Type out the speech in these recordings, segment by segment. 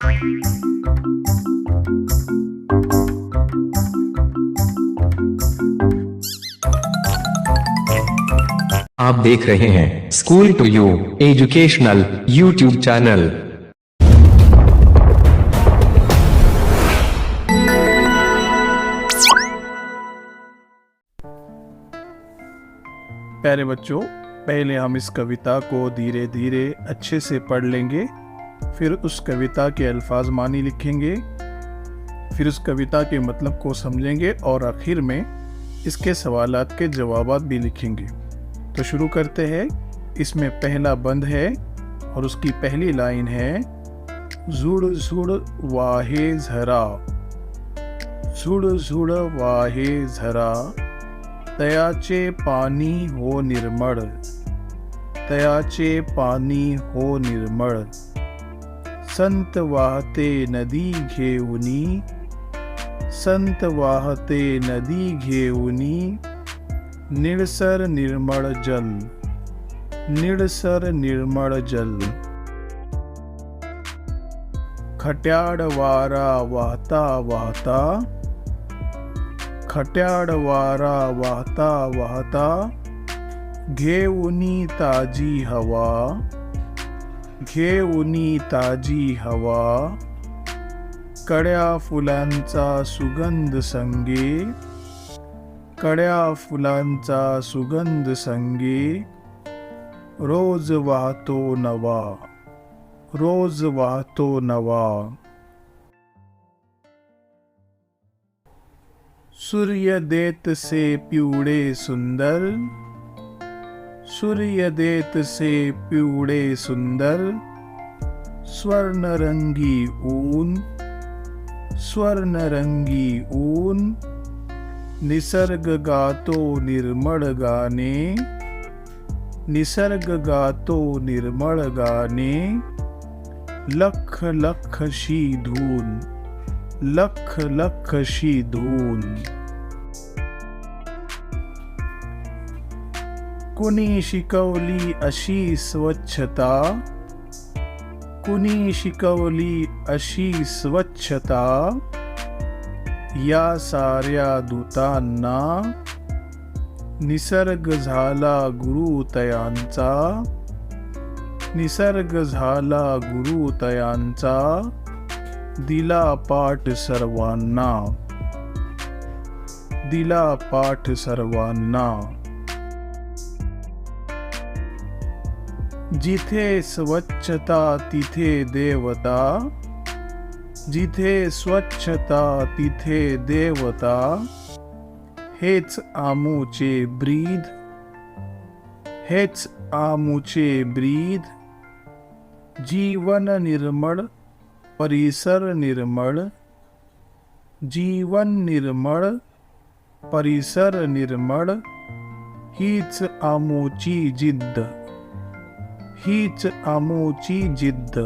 आप देख रहे हैं school to you educational YouTube channel. प्यारे बच्चों, पहले हम इस कविता को धीरे धीरे अच्छे से पढ़ लेंगे, फिर उस कविता के अल्फाज मानी लिखेंगे, फिर उस कविता के मतलब को समझेंगे और आखिर में इसके सवालात के जवाबात भी लिखेंगे। तो शुरू करते हैं। इसमें पहला बंद है और उसकी पहली लाइन है, जुड़ जुड़ वाहे झरा, जुड़ जुड़ वाहे झरा, तयाचे पाणी हो निर्मळ, तयाचे पाणी हो निर्मळ, संत वाहते नदी घेऊनी, संत वाहते नदी घेऊनी, निळसर निर्मळ जल, निळसर निर्मळ जल, खट्याळ वारा वाहता वाहता, खट्याळ वारा वाहता वाहता, घेऊनी ताजी हवा, घेऊनी ताजी हवा, कड्या फुलांचा सुगंध संगे, कड्या फुलांचा सुगंध संगे, रोज वाहतो नवा, रोज वाहतो नवा, सूर्य देत से पिवळे सुंदर, सूर्य देत से पिवळे सुंदर, स्वर्णरंगी ऊन, स्वर्णरंगी ऊन, निसर्ग गातो निर्मळ गाणे, निसर्ग गातो निर्मळ गाणे, लख लखशी धून, लख लखशी धून, कुणी शिकवली अशी स्वच्छता, कुणी शिकवली अशी स्वच्छता, या साऱ्या दूतांना, निसर्ग झाला गुरु तयांचा, निसर्ग झाला गुरु तयांचा, दिला पाठ सर्वांना, दिला पाठ सर्वांना, जिथे स्वच्छता तिथे देवता, जिथे स्वच्छता तिथे देवता, हेच आमुचे ब्रीद, हेच आमुचे ब्रीद, जीवन निर्मळ परिसर निर्मळ, जीवन निर्मळ परिसर निर्मळ, हीच आमुची जिद्द, हीच आमुची जिद्द।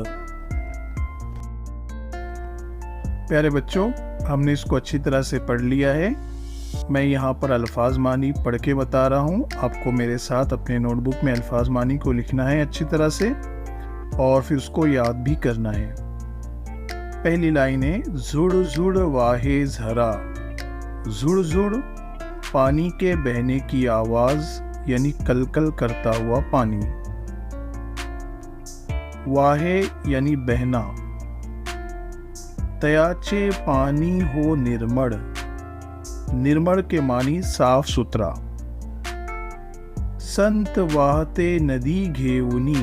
प्यारे बच्चों, हमने इसको अच्छी तरह से पढ़ लिया है। मैं यहाँ पर अल्फाज मानी पढ़ के बता रहा हूँ, आपको मेरे साथ अपने नोटबुक में अल्फाज मानी को लिखना है अच्छी तरह से और फिर उसको याद भी करना है। पहली लाइन है, जुड़ जुड़ वाहे झरा, जुड़ जुड़ पानी के बहने की आवाज यानी कलकल करता हुआ पानी, वाहे यानी बहना, तयाचे पानी हो निर्मळ, निर्मळ के मानी साफ सुथरा, संत वाहते नदी घेऊनी,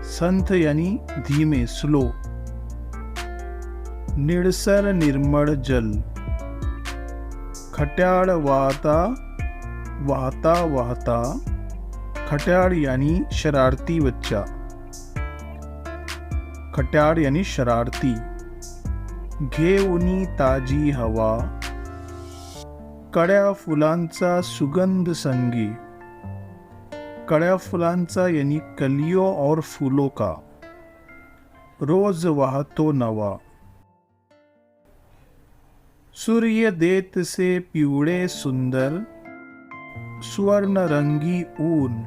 संत यानी धीमे स्लो, निळसर निर्मळ जल, खट्याळ वाहता वाहता वाहता, खट्याळ यानी शरारती बच्चा, खट्याळ यानी शरारती, घेऊनी ताजी हवा, कड्या फुलांचा सुगंध संगी, कड्या फुलांचा यानी कलियों और फूलों का, रोज वाहतो नवा, सूर्य देत से पिवळे सुंदर, स्वर्णरंगी ऊन,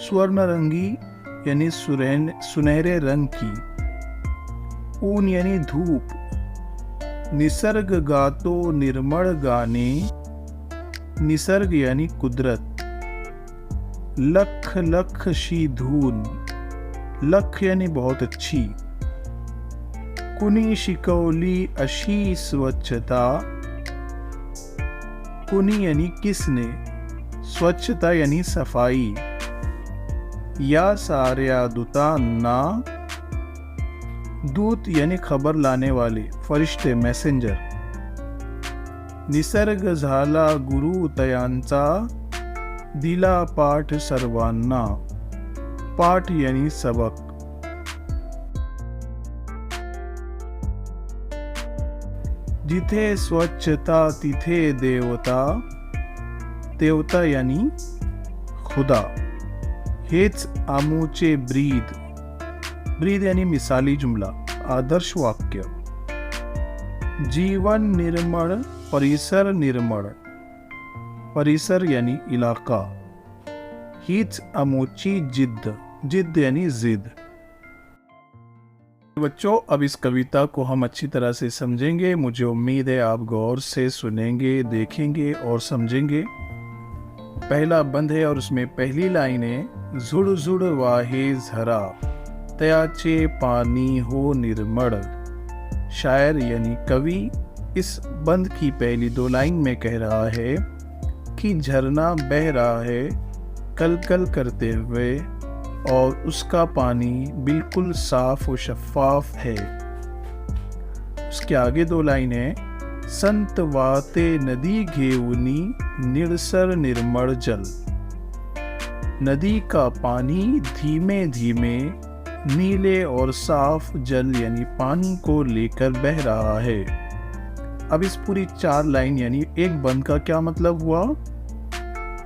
स्वर्णरंगी यानी सुनहरे रंग की, ऊन यानी धूप, निसर्ग गातो निर्मळ गाणे, निसर्ग यानी कुदरत, लख लख शी धून, लख यानी बहुत अच्छी, कुणी शिकवली अशी स्वच्छता, कुणी यानी किसने, स्वच्छता यानी सफाई, या साऱ्या दूतांना, दूत यानी खबर लाने वाले, फरिश्ते, मैसेंजर, निसर्ग झाला गुरु तयांचा, दिला पाठ सर्वांना, पाठ यानी सबक, जिथे स्वच्छता तिथे देवता, देवता यानी खुदा, हेच आमूचे ब्रीद, ब्रीद यानी मिसाली जुमला, आदर्श वाक्य, जीवन निर्मळ, परिसर निर्मळ, परिसर यानी इलाका, हीच आमूची जिद्द, जिद्द यानी जिद। बच्चों, अब इस कविता को हम अच्छी तरह से समझेंगे। मुझे उम्मीद है आप गौर से सुनेंगे, देखेंगे और समझेंगे। पहला बंद है और उसमें पहली लाइन है, झुड़ झुड़ वाहे झरा, तयाचे पानी हो निर्मळ। शायर यानी कवि इस बंद की पहली दो लाइन में कह रहा है कि झरना बह रहा है कल कल करते हुए और उसका पानी बिल्कुल साफ और शफाफ है। उसके आगे दो लाइन है, संत वाते नदी घेऊनी निळसर निर्मळ जल। नदी का पानी धीमे धीमे नीले और साफ जल यानी पानी को लेकर बह रहा है। अब इस पूरी चार लाइन यानी एक बंद का क्या मतलब हुआ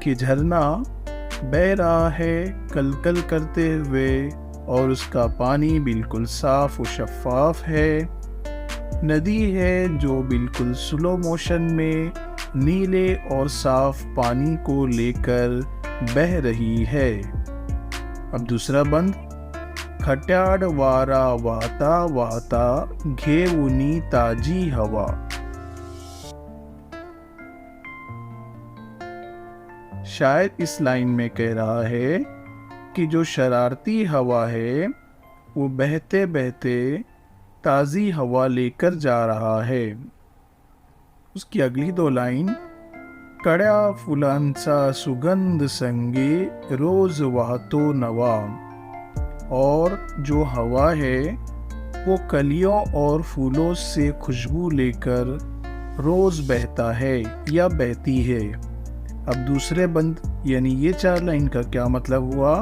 कि झरना बह रहा है कल कल करते हुए और उसका पानी बिल्कुल साफ और शफाफ है। नदी है जो बिल्कुल स्लो मोशन में नीले और साफ पानी को लेकर बह रही है। अब दूसरा बंद, खट्याळ वारा वाहता वाहता घेऊनी ताजी हवा। शायद इस लाइन में कह रहा है कि जो शरारती हवा है वो बहते बहते ताज़ी हवा लेकर जा रहा है। उसकी अगली दो लाइन, कड्या फुलांचा सुगंध संगे रोज वाहतो नवा। और जो हवा है वो कलियों और फूलों से खुशबू लेकर रोज बहता है या बहती है। अब दूसरे बंद यानी ये चार लाइन का क्या मतलब हुआ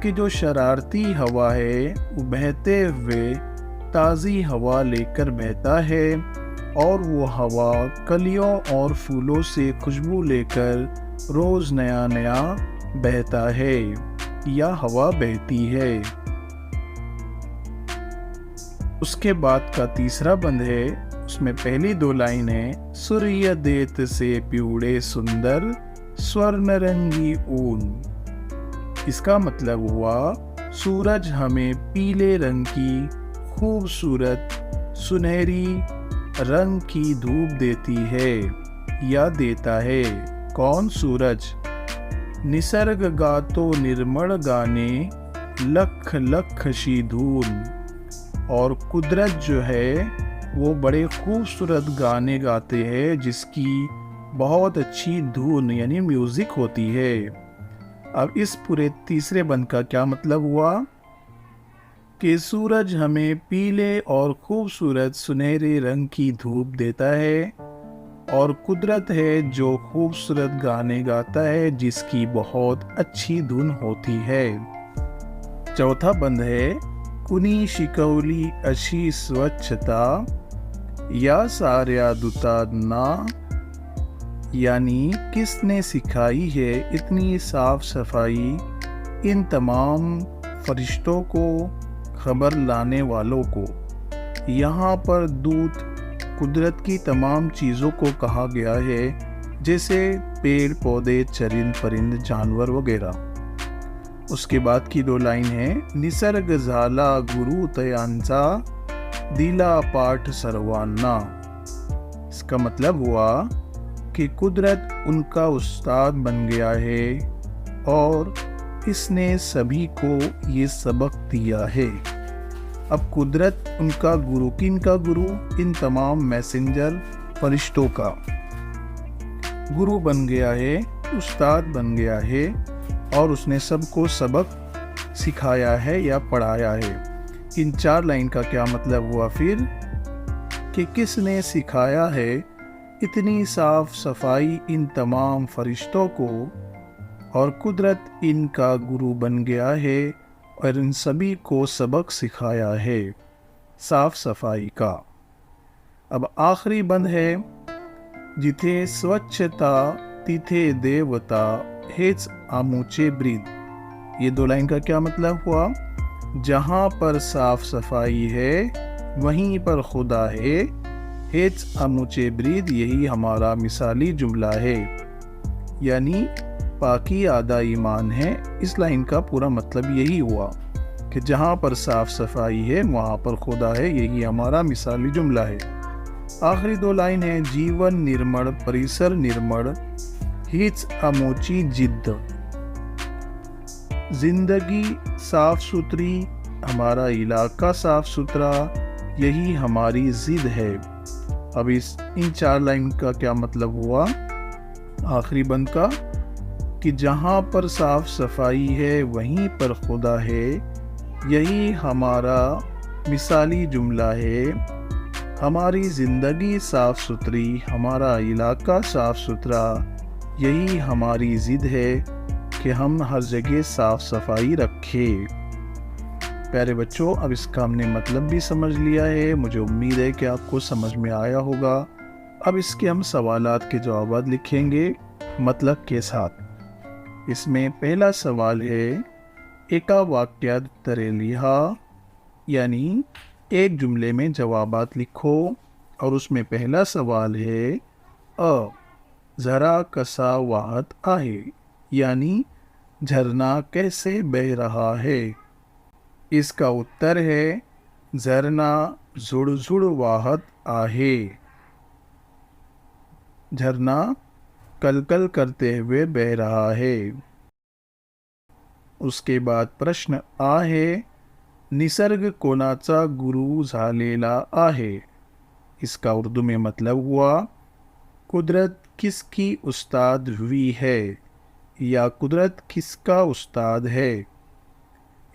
कि जो शरारती हवा है वो बहते हुए ताज़ी हवा लेकर बहता है और वो हवा कलियों और फूलों से खुशबू लेकर रोज नया नया बहता है या हवा बहती है। उसके बाद का तीसरा बंद है, उसमें पहली दो लाइन है, सूर्य देत से पिवड़े सुंदर स्वर्ण रंगी ऊन। इसका मतलब हुआ सूरज हमें पीले रंग की खूबसूरत सुनहरी रंग की धूप देती है या देता है। कौन? सूरज। निसर्ग गातो निर्मल गाने लख लख शी धून। और कुदरत जो है वो बड़े खूबसूरत गाने गाते हैं जिसकी बहुत अच्छी धुन यानी म्यूजिक होती है। अब इस पूरे तीसरे बंद का क्या मतलब हुआ कि सूरज हमें पीले और खूबसूरत सुनहरे रंग की धूप देता है और कुदरत है जो खूबसूरत गाने गाता है जिसकी बहुत अच्छी धुन होती है। चौथा बंद है, कुणी शिकवली अशी स्वच्छता या साऱ्या दूतांना, यानी किसने सिखाई है इतनी साफ सफाई इन तमाम फरिश्तों को, खबर लाने वालों को। यहाँ पर दूत कुदरत की तमाम चीज़ों को कहा गया है जैसे पेड़ पौधे, चरिंद परिंद, जानवर वगैरह। उसके बाद की दो लाइन है, निसर्ग झाला गुरु तयांचा दिला पाठ सर्वांना। इसका मतलब हुआ कि कुदरत उनका उस्ताद बन गया है और इसने सभी को ये सबक दिया है। अब कुदरत उनका गुरु, किनका गुरु? इन तमाम मैसेंजर फरिश्तों का गुरु बन गया है, उस्ताद बन गया है और उसने सबको सबक सिखाया है या पढ़ाया है। इन 4 लाइन का क्या मतलब हुआ फिर? कि किसने सिखाया है इतनी साफ सफाई इन तमाम फरिश्तों को, और कुदरत इनका गुरु बन गया है और इन सभी को सबक सिखाया है साफ सफाई का। अब आखिरी बंद है, जिथे स्वच्छता तिथे देवता हेच आमुचे ब्रीद। ये 2 लाइन का क्या मतलब हुआ? जहाँ पर साफ सफाई है वहीं पर खुदा है, हेच आमुचे ब्रीद, यही हमारा मिसाली जुमला है, यानी पाकी आधा ईमान है। इस लाइन का पूरा मतलब यही हुआ कि जहाँ पर साफ सफाई है वहाँ पर खुदा है, यही हमारा मिसाली जुमला है। आखिरी 2 लाइन है, जीवन निर्मल परिसर निर्मल हीच अमोची जिद्द। जिंदगी साफ सुथरी, हमारा इलाका साफ सुथरा, यही हमारी जिद है। अब इन 4 लाइन का क्या मतलब हुआ आखिरी बंद का? कि जहाँ पर साफ सफाई है वहीं पर खुदा है, यही हमारा मिसाली जुमला है। हमारी ज़िंदगी साफ सुथरी, हमारा इलाका साफ सुथरा, यही हमारी ज़िद है कि हम हर जगह साफ सफाई रखें। प्यारे बच्चों, अब इसका हमने मतलब भी समझ लिया है। मुझे उम्मीद है कि आपको समझ में आया होगा। अब इसके हम सवालात के जवाब लिखेंगे मतलब के साथ। इसमें पहला सवाल है, एका वाक्यात उत्तरे लिहा, यानी एक जुमले में जवाबात लिखो। और उसमें पहला सवाल है, अ ज़रा कसा वाहत आहे, यानी झरना कैसे बह रहा है। इसका उत्तर है, झरना झुड़ वाहत आहे। झरना कलकल करते हुए बह रहा है। उसके बाद प्रश्न आ है, निसर्ग कोणाचा गुरु झालेला आहे। इसका उर्दू में मतलब हुआ, कुदरत किसकी उस्ताद हुई है, या कुदरत किसका उस्ताद है।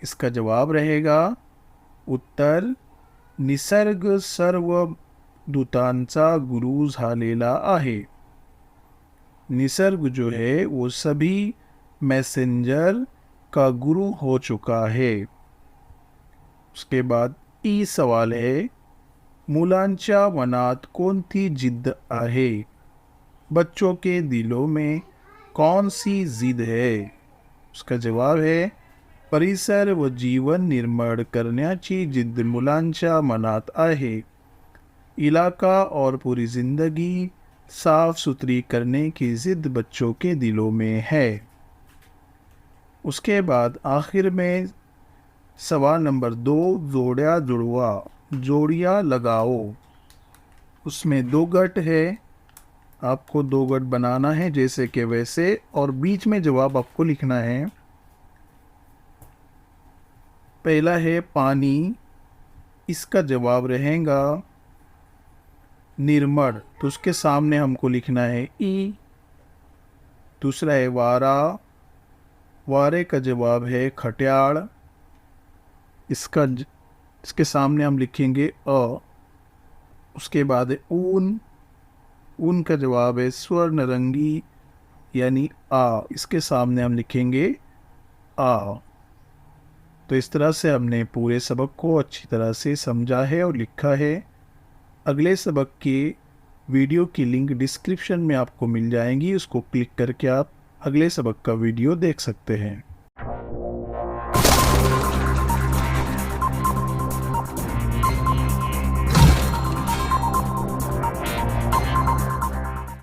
इसका जवाब रहेगा, उत्तर निसर्ग सर्व दूतांचा गुरु झालेला आहे। निसर्ग जो है वो सभी मैसेंजर का गुरु हो चुका है। उसके बाद ई सवाल है, मुलांच्या मनात कोणती जिद्द आहे। बच्चों के दिलों में कौन सी जिद है। उसका जवाब है, परिसर व जीवन निर्माण करण्याची जिद्द मुलांच्या मनात आहे। इलाका और पूरी जिंदगी साफ सुथरी करने की जिद बच्चों के दिलों में है। उसके बाद आखिर में सवाल नंबर 2, जोड़िया जुड़वा, जोड़ियाँ लगाओ। उसमें 2 गट है, आपको 2 गट बनाना है जैसे कि वैसे, और बीच में जवाब आपको लिखना है। पहला है पानी, इसका जवाब रहेगा निर्मल, तो उसके सामने हमको लिखना है ई। दूसरा है वारा, वारे का जवाब है खट्याड़, इसके सामने हम लिखेंगे अ। उसके बाद है ऊन, ऊन का जवाब है स्वर्ण रंगी, यानी आ, इसके सामने हम लिखेंगे आ। तो इस तरह से हमने पूरे सबक को अच्छी तरह से समझा है और लिखा है। अगले सबक की वीडियो की लिंक डिस्क्रिप्शन में आपको मिल जाएंगी, उसको क्लिक करके आप अगले सबक का वीडियो देख सकते हैं।